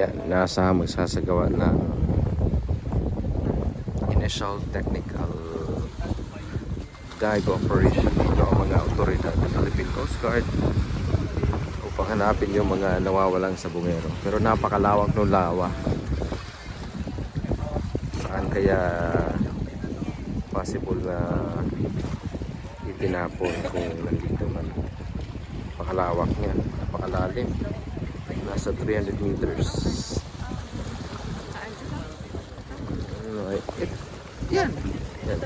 Yan, nasa magsasagawa ng initial technical dive operation dito ang mga otoridad ng Philippine Coast Guard upang hanapin yung mga nawawalang sabungero. Pero napakalawak ng lawa. Saan kaya possible na itinapon kung nandito man? Napakalawak niya, napakalalim. Nasa 300 meters. Yan. Yan.